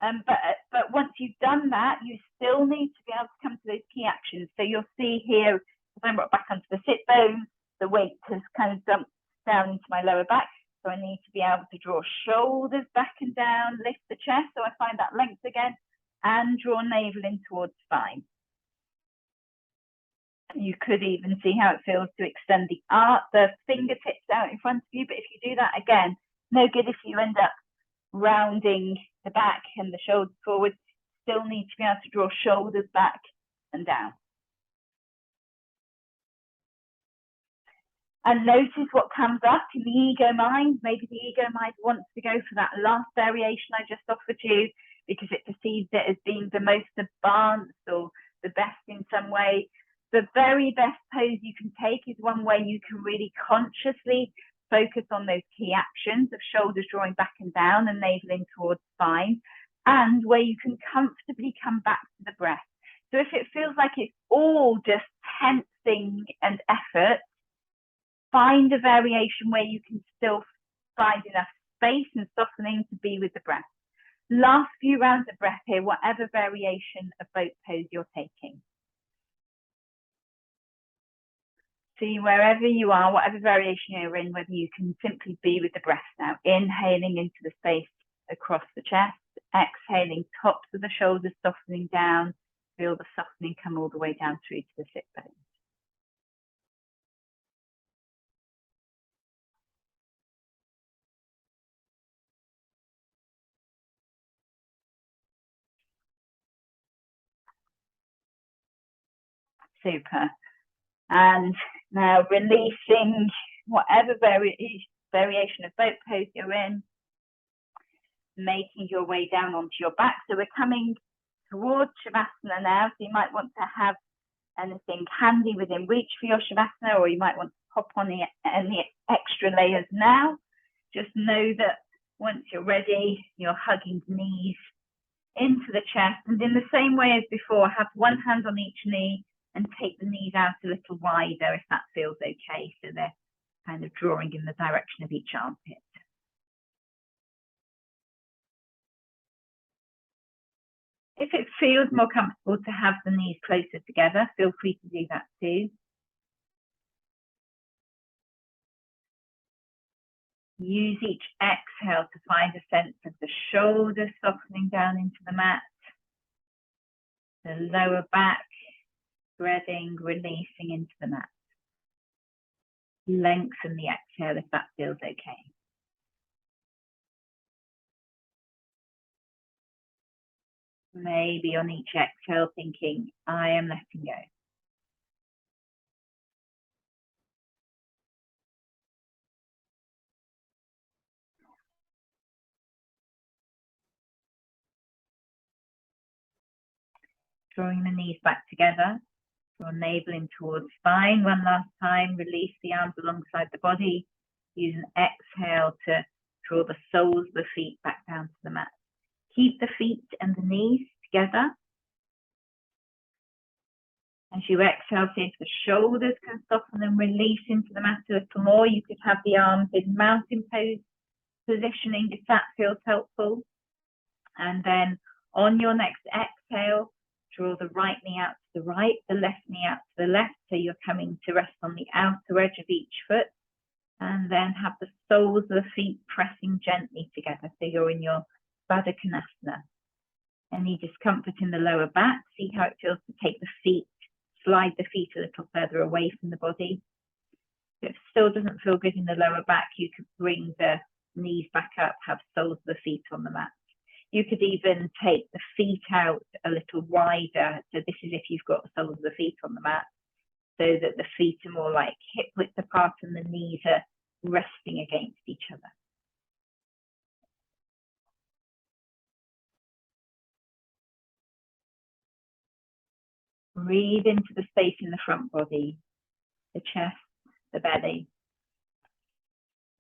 But once you've done that, you still need to be able to come to those key actions. So you'll see here, as I rock back onto the sit bones, the weight has kind of dumped down into my lower back. So I need to be able to draw shoulders back and down, lift the chest so I find that length again, and draw navel in towards spine. You could even see how it feels to extend the fingertips out in front of you. But if you do that again, no good if you end up rounding the back and the shoulders forward. Still need to be able to draw shoulders back and down. And notice what comes up in the ego mind. Maybe the ego mind wants to go for that last variation I just offered you because it perceives it as being the most advanced or the best in some way. The very best pose you can take is one where you can really consciously focus on those key actions of shoulders drawing back and down and navel in towards spine, and where you can comfortably come back to the breath. So if it feels like it's all just tensing and effort, find a variation where you can still find enough space and softening to be with the breath. Last few rounds of breath here, whatever variation of boat pose you're taking. See wherever you are, whatever variation you're in, whether you can simply be with the breath now. Inhaling into the space across the chest, exhaling tops of the shoulders softening down. Feel the softening come all the way down through to the sit bones. Super. And now releasing whatever variation of boat pose you're in, making your way down onto your back. So we're coming towards Shavasana now. So you might want to have anything handy within reach for your Shavasana, or you might want to pop on any extra layers now. Just know that once you're ready, you're hugging the knees into the chest. And in the same way as before, have one hand on each knee and take the knees out a little wider if that feels okay. So they're kind of drawing in the direction of each armpit. If it feels more comfortable to have the knees closer together, feel free to do that too. Use each exhale to find a sense of the shoulders softening down into the mat, the lower back spreading, releasing into the mat. Lengthen the exhale if that feels okay. Maybe on each exhale thinking, I am letting go. Drawing the knees back together, draw navel in towards spine. One last time, release the arms alongside the body. Use an exhale to draw the soles of the feet back down to the mat. Keep the feet and the knees together. As you exhale, see if the shoulders can soften and release into the mat a little more. You could have the arms in mountain pose positioning if that feels helpful. And then on your next exhale, draw the right knee out to the right, the left knee out to the left. So you're coming to rest on the outer edge of each foot. And then have the soles of the feet pressing gently together. So you're in your Baddha Konasana. Any discomfort in the lower back, see how it feels to take the feet, slide the feet a little further away from the body. If it still doesn't feel good in the lower back, you could bring the knees back up, have soles of the feet on the mat. You could even take the feet out a little wider. So this is if you've got the soles of the feet on the mat, so that the feet are more like hip width apart and the knees are resting against each other. Breathe into the space in the front body, the chest, the belly.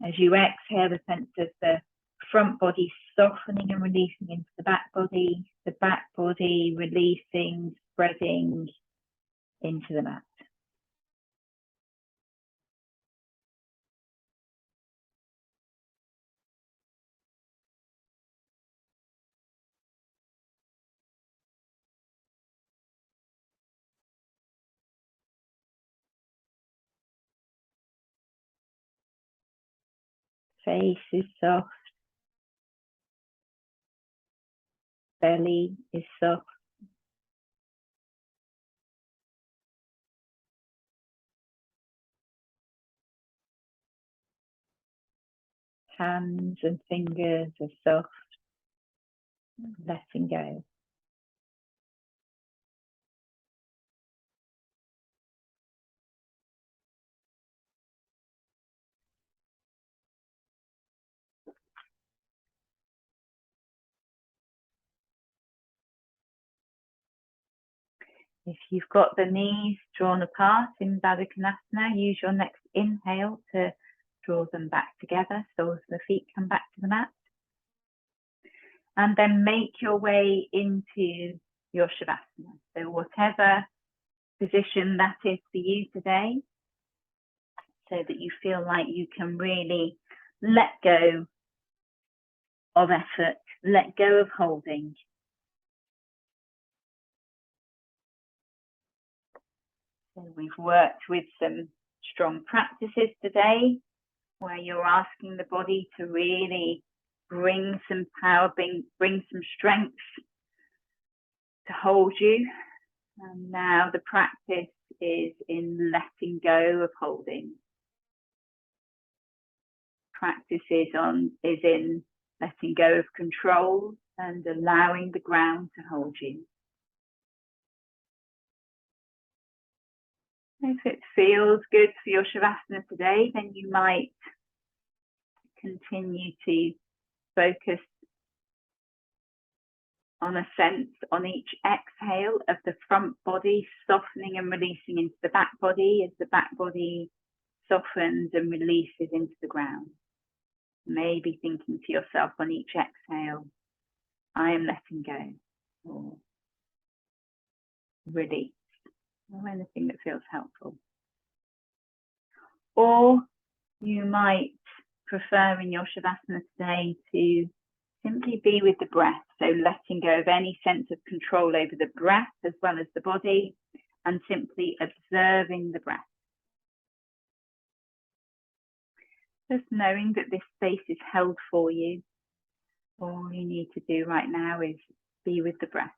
As you exhale, the sense of the front body softening and releasing into the back body releasing, spreading into the mat. Face is soft. Belly is soft. Hands and fingers are soft. Letting go. If you've got the knees drawn apart in Baddha Konasana, use your next inhale to draw them back together, so the feet come back to the mat. And then make your way into your Shavasana. So whatever position that is for you today, so that you feel like you can really let go of effort, let go of holding. So we've worked with some strong practices today, where you're asking the body to really bring some power, bring some strength to hold you. And now the practice is in letting go of holding. Practice is in letting go of control and allowing the ground to hold you. If it feels good for your Shavasana today, then you might continue to focus on a sense on each exhale of the front body softening and releasing into the back body as the back body softens and releases into the ground. Maybe thinking to yourself on each exhale, I am letting go, or release, or anything that feels helpful. Or you might prefer in your Shavasana today to simply be with the breath, so letting go of any sense of control over the breath as well as the body, and simply observing the breath. Just knowing that this space is held for you. All you need to do right now is be with the breath.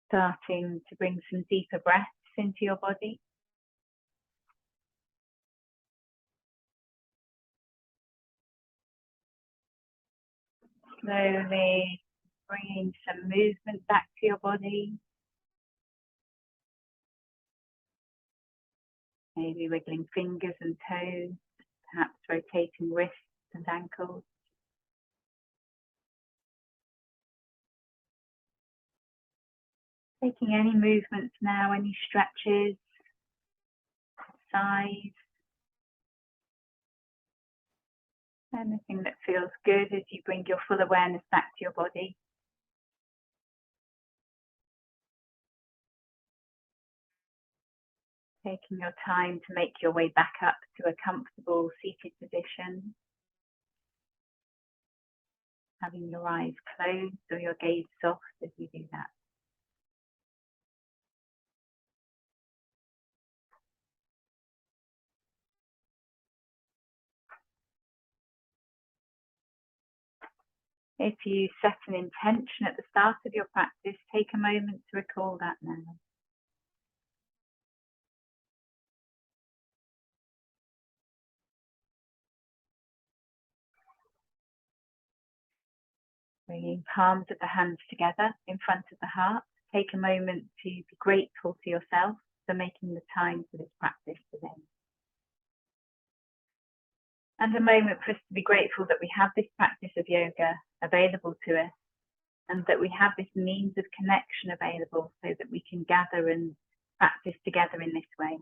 Starting to bring some deeper breaths into your body. Slowly bringing some movement back to your body. Maybe wiggling fingers and toes, perhaps rotating wrists and ankles. Taking any movements now, any stretches, sighs, anything that feels good as you bring your full awareness back to your body. Taking your time to make your way back up to a comfortable seated position. Having your eyes closed or your gaze soft as you do that. If you set an intention at the start of your practice, take a moment to recall that now. Bringing palms of the hands together in front of the heart. Take a moment to be grateful to yourself for making the time for this practice today. And a moment for us to be grateful that we have this practice of yoga available to us, and that we have this means of connection available so that we can gather and practice together in this way.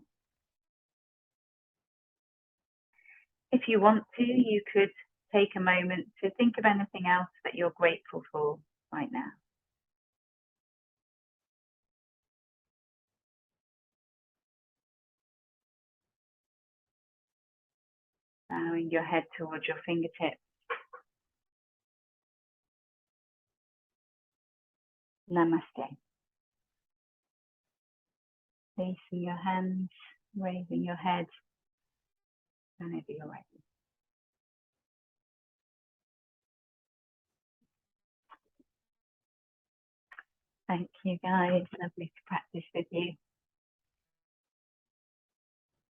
If you want to, you could take a moment to think of anything else that you're grateful for right now. Bowing your head towards your fingertips. Namaste. Releasing your hands, raising your head whenever you're ready. Thank you guys, lovely to practice with you.